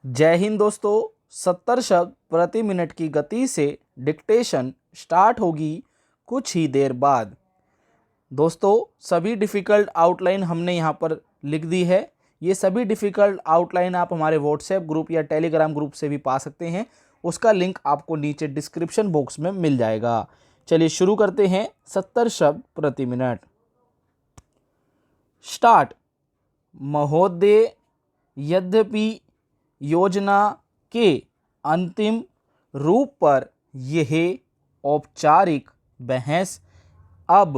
जय हिंद दोस्तों। 70 शब्द प्रति मिनट की गति से डिक्टेशन स्टार्ट होगी कुछ ही देर बाद। दोस्तों, सभी डिफ़िकल्ट आउटलाइन हमने यहाँ पर लिख दी है। ये सभी डिफ़िकल्ट आउटलाइन आप हमारे व्हाट्सएप ग्रुप या टेलीग्राम ग्रुप से भी पा सकते हैं। उसका लिंक आपको नीचे डिस्क्रिप्शन बॉक्स में मिल जाएगा। चलिए शुरू करते हैं। 70 शब्द प्रति मिनट स्टार्ट। महोदय, यद्यपि योजना के अंतिम रूप पर यह औपचारिक बहस अब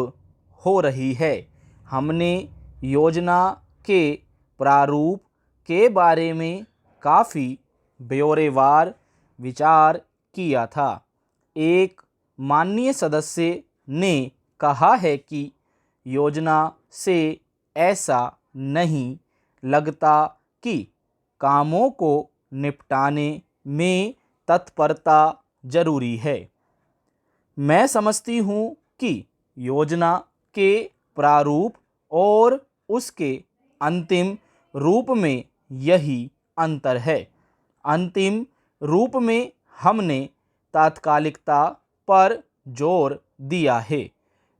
हो रही है, हमने योजना के प्रारूप के बारे में काफ़ी ब्यौरेवार विचार किया था। एक माननीय सदस्य ने कहा है कि योजना से ऐसा नहीं लगता कि कामों को निपटाने में तत्परता जरूरी है। मैं समझती हूँ कि योजना के प्रारूप और उसके अंतिम रूप में यही अंतर है। अंतिम रूप में हमने तात्कालिकता पर जोर दिया है,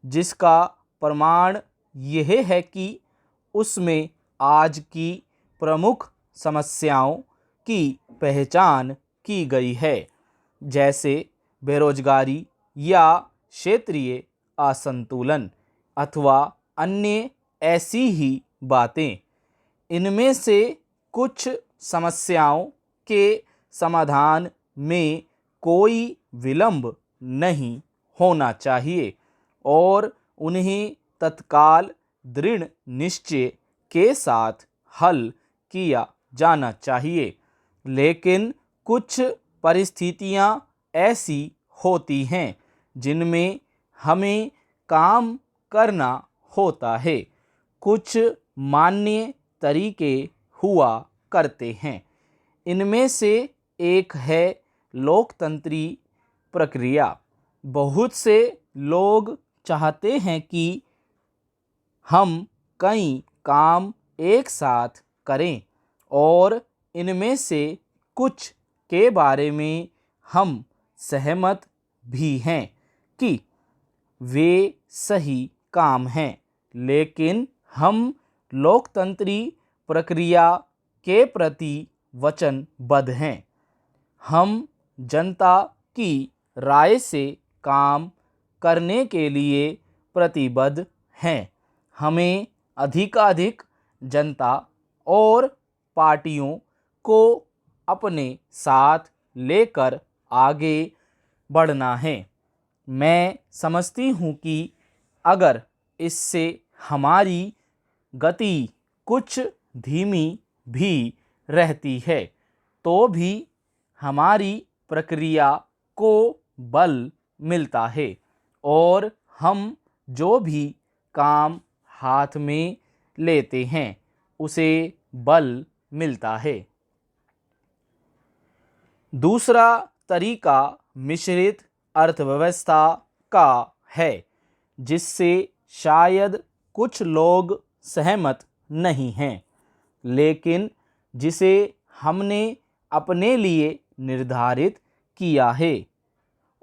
जिसका प्रमाण यह है कि उसमें आज की प्रमुख समस्याओं की पहचान की गई है, जैसे बेरोजगारी या क्षेत्रीय असंतुलन अथवा अन्य ऐसी ही बातें। इनमें से कुछ समस्याओं के समाधान में कोई विलंब नहीं होना चाहिए और उन्हें तत्काल दृढ़ निश्चय के साथ हल किया जाना चाहिए। लेकिन कुछ परिस्थितियां ऐसी होती हैं जिनमें हमें काम करना होता है। कुछ मान्य तरीके हुआ करते हैं। इनमें से एक है लोकतंत्री प्रक्रिया। बहुत से लोग चाहते हैं कि हम कई काम एक साथ करें और इनमें से कुछ के बारे में हम सहमत भी हैं कि वे सही काम हैं, लेकिन हम लोकतंत्री प्रक्रिया के प्रति वचनबद्ध हैं। हम जनता की राय से काम करने के लिए प्रतिबद्ध हैं। हमें अधिकाधिक जनता और पार्टियों को अपने साथ लेकर आगे बढ़ना है। मैं समझती हूँ कि अगर इससे हमारी गति कुछ धीमी भी रहती है तो भी हमारी प्रक्रिया को बल मिलता है और हम जो भी काम हाथ में लेते हैं उसे बल मिलता है। दूसरा तरीका मिश्रित अर्थव्यवस्था का है, जिससे शायद कुछ लोग सहमत नहीं हैं, लेकिन जिसे हमने अपने लिए निर्धारित किया है।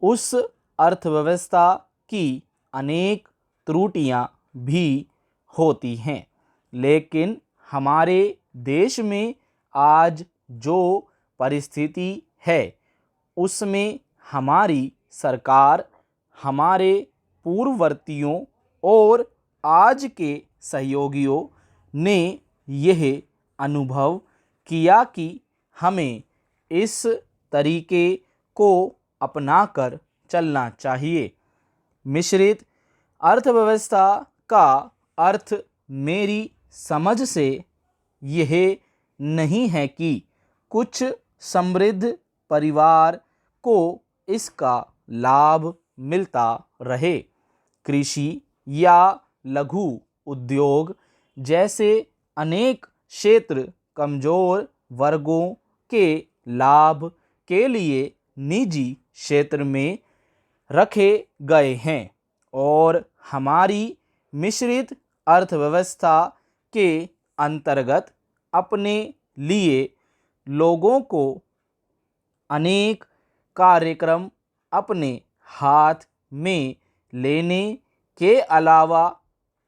उस अर्थव्यवस्था की अनेक त्रुटियां भी होती हैं, लेकिन हमारे देश में आज जो परिस्थिति है उसमें हमारी सरकार हमारे पूर्ववर्तियों और आज के सहयोगियों ने यह अनुभव किया कि हमें इस तरीके को अपनाकर चलना चाहिए। मिश्रित अर्थव्यवस्था का अर्थ मेरी समझ से यह नहीं है कि कुछ समृद्ध परिवार को इसका लाभ मिलता रहे। कृषि या लघु उद्योग जैसे अनेक क्षेत्र कमजोर वर्गों के लाभ के लिए निजी क्षेत्र में रखे गए हैं और हमारी मिश्रित अर्थव्यवस्था के अंतर्गत अपने लिए लोगों को अनेक कार्यक्रम अपने हाथ में लेने के अलावा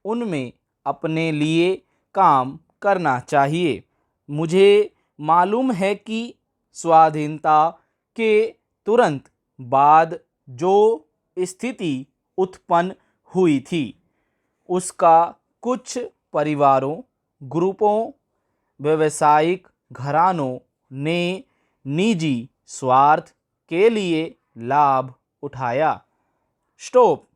उनमें अपने लिए काम करना चाहिए। मुझे मालूम है कि स्वाधीनता के तुरंत बाद जो स्थिति उत्पन्न हुई थी उसका कुछ परिवारों, ग्रुपों, व्यावसायिक घरानों ने निजी स्वार्थ के लिए लाभ उठाया। स्टॉप।